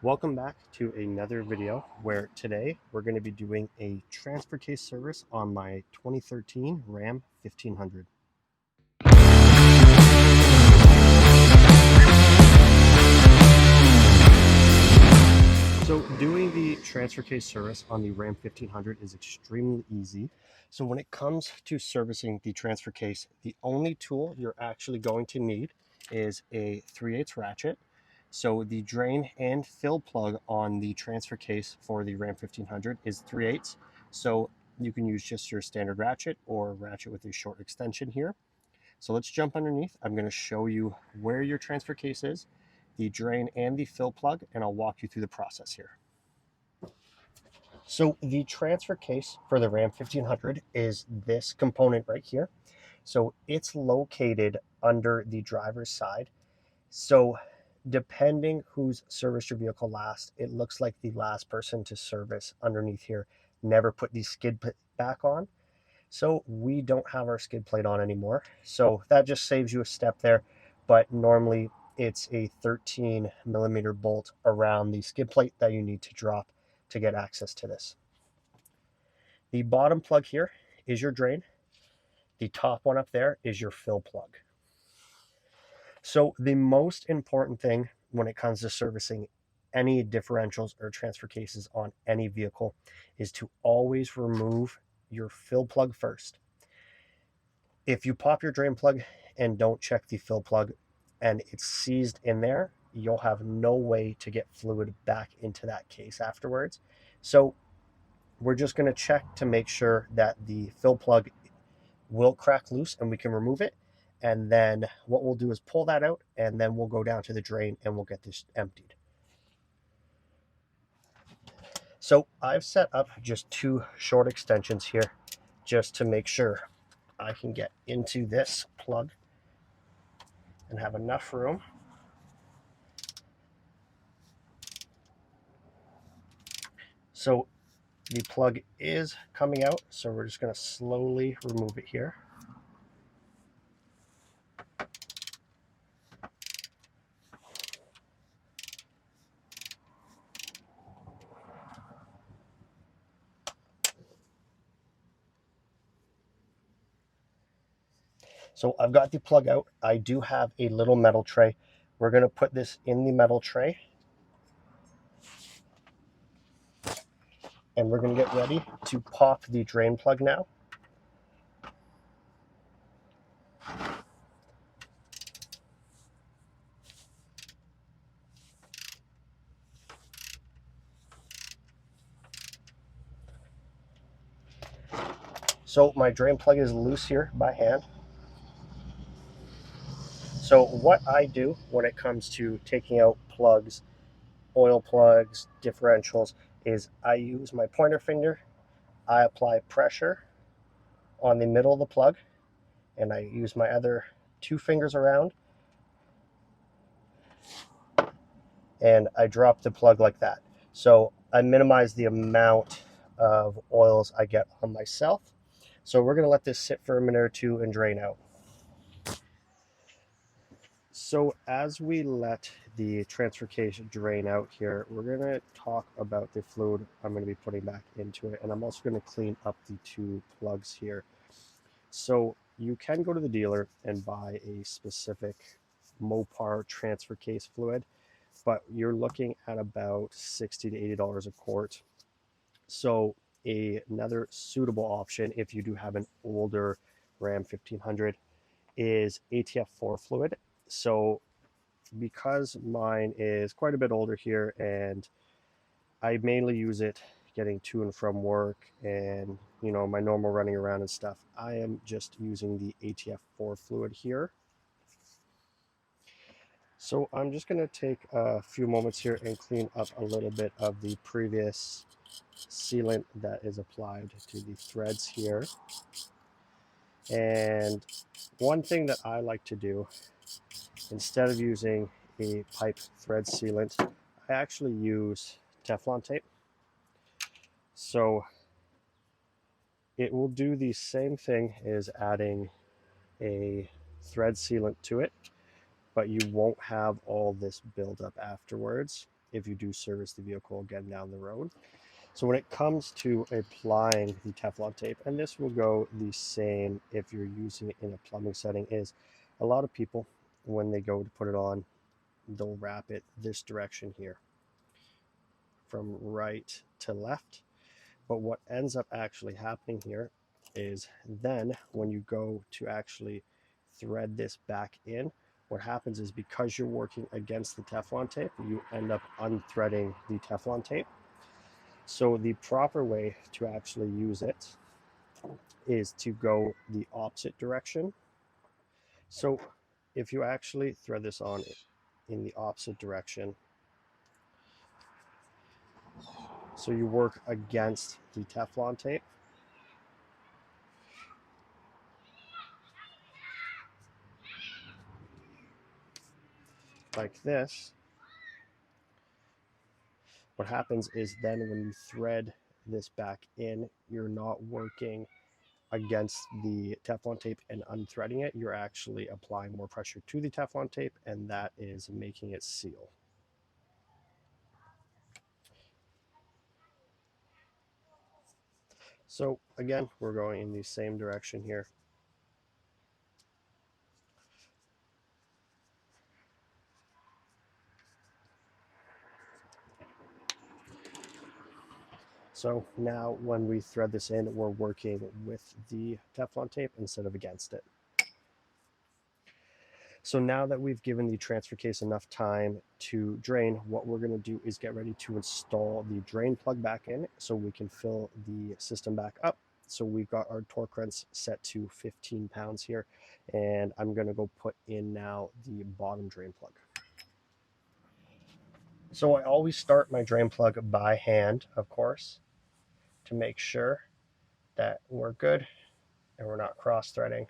Welcome back to another video where today we're going to be doing a transfer case service on my 2013 Ram 1500. So doing the transfer case service on the Ram 1500 is extremely easy. So when it comes to servicing the transfer case, the only tool you're actually going to need is a 3/8 ratchet. So the drain and fill plug on the transfer case for the Ram 1500 is 3/8. So you can use just your standard ratchet or ratchet with a short extension here. So let's jump underneath. I'm going to show you where your transfer case is, the drain and the fill plug, and I'll walk you through the process here. So the transfer case for the Ram 1500 is this component right here. So it's located under the driver's side. So depending who's serviced your vehicle last, it looks like the last person to service underneath here never put the skid plate back on. So we don't have our skid plate on anymore. So that just saves you a step there. But normally it's a 13mm bolt around the skid plate that you need to drop to get access to this. The bottom plug here is your drain. The top one up there is your fill plug. So the most important thing when it comes to servicing any differentials or transfer cases on any vehicle is to always remove your fill plug first. If you pop your drain plug and don't check the fill plug and it's seized in there, you'll have no way to get fluid back into that case afterwards. So we're just going to check to make sure that the fill plug will crack loose and we can remove it. And then what we'll do is pull that out, and then we'll go down to the drain and we'll get this emptied. So I've set up just two short extensions here just to make sure I can get into this plug and have enough room. So the plug is coming out, so we're just going to slowly remove it here. So I've got the plug out. I do have a little metal tray. We're going to put this in the metal tray, and we're going to get ready to pop the drain plug now. So my drain plug is loose here by hand. So what I do when it comes to taking out plugs, oil plugs, differentials, is I use my pointer finger, I apply pressure on the middle of the plug, and I use my other two fingers around, and I drop the plug like that. So I minimize the amount of oils I get on myself. So we're going to let this sit for a minute or two and drain out. So as we let the transfer case drain out here, we're going to talk about the fluid I'm going to be putting back into it, and I'm also going to clean up the two plugs here. So you can go to the dealer and buy a specific Mopar transfer case fluid, but you're looking at about $60 to $80 a quart. So another suitable option if you do have an older Ram 1500 is ATF4 fluid. So because mine is quite a bit older here and I mainly use it getting to and from work and my normal running around and stuff, I am just using the ATF4 fluid here. So I'm just going to take a few moments here and clean up a little bit of the previous sealant that is applied to the threads here. And one thing that I like to do, instead of using a pipe thread sealant, I actually use Teflon tape. So it will do the same thing as adding a thread sealant to it, but you won't have all this buildup afterwards. if you do service the vehicle again down the road. So when it comes to applying the Teflon tape, and this will go the same if you're using it in a plumbing setting, is a lot of people, when they go to put it on, they'll wrap it this direction here from right to left. But what ends up actually happening here is then when you go to actually thread this back in, what happens is because you're working against the Teflon tape, you end up unthreading the Teflon tape. So the proper way to actually use it is to go the opposite direction. So if you actually thread this on in the opposite direction, so you work against the Teflon tape, like this, what happens is then when you thread this back in, you're not working against the Teflon tape and unthreading it. You're actually applying more pressure to the Teflon tape, and that is making it seal. So again, we're going in the same direction here. So now when we thread this in, we're working with the Teflon tape instead of against it. So now that we've given the transfer case enough time to drain, what we're going to do is get ready to install the drain plug back in so we can fill the system back up. So we've got our torque wrench set to 15 pounds here, and I'm going to go put in now the bottom drain plug. So I always start my drain plug by hand, of course, to make sure that we're good and we're not cross-threading.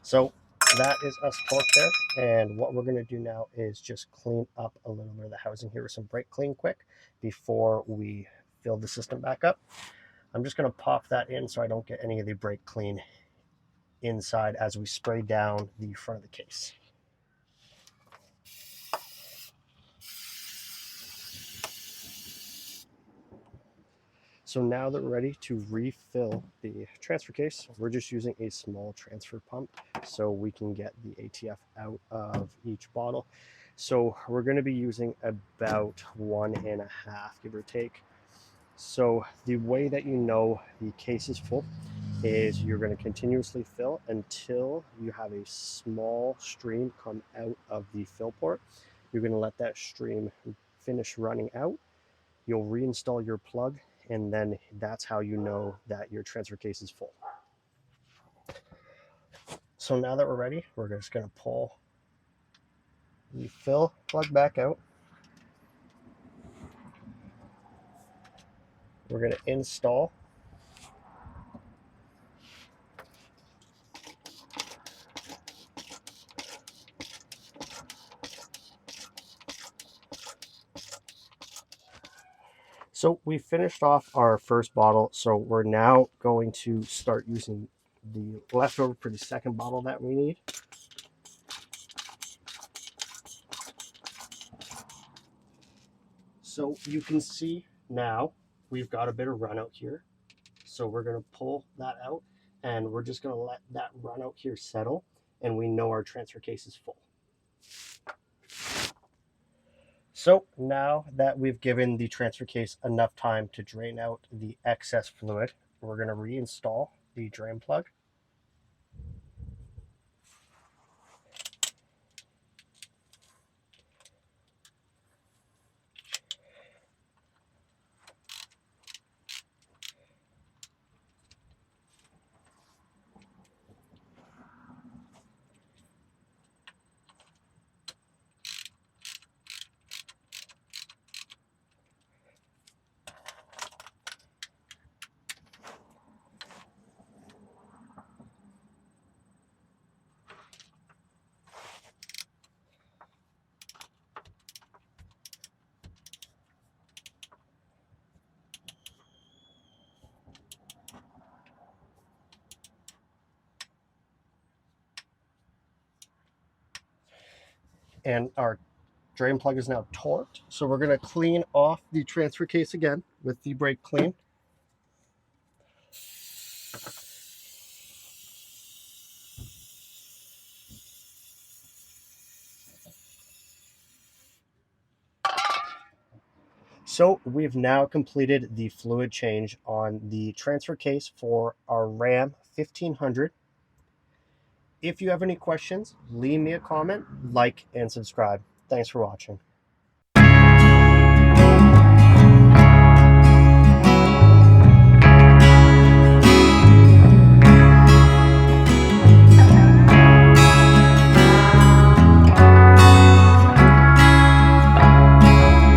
So that is us torqued there, and what we're going to do now is just clean up a little bit of the housing here with some brake clean quick before we fill the system back up. I'm just going to pop that in so I don't get any of the brake clean inside as we spray down the front of the case. So now that we're ready to refill the transfer case, we're just using a small transfer pump so we can get the ATF out of each bottle. So we're going to be using about 1.5, give or take. So the way that you know the case is full is you're going to continuously fill until you have a small stream come out of the fill port. You're going to let that stream finish running out. You'll reinstall your plug, and then that's how you know that your transfer case is full. So now that we're ready, we're just going to pull the fill plug back out. We're going to install. So we finished off our first bottle, so we're now going to start using the leftover for the second bottle that we need. So you can see now we've got a bit of run out here. So we're going to pull that out, and we're just going to let that run out here settle, and we know our transfer case is full. So now that we've given the transfer case enough time to drain out the excess fluid, we're going to reinstall the drain plug. And our drain plug is now torqued. So we're going to clean off the transfer case again with the brake clean. So we've now completed the fluid change on the transfer case for our Ram 1500. If you have any questions, leave me a comment, like, and subscribe. Thanks for watching.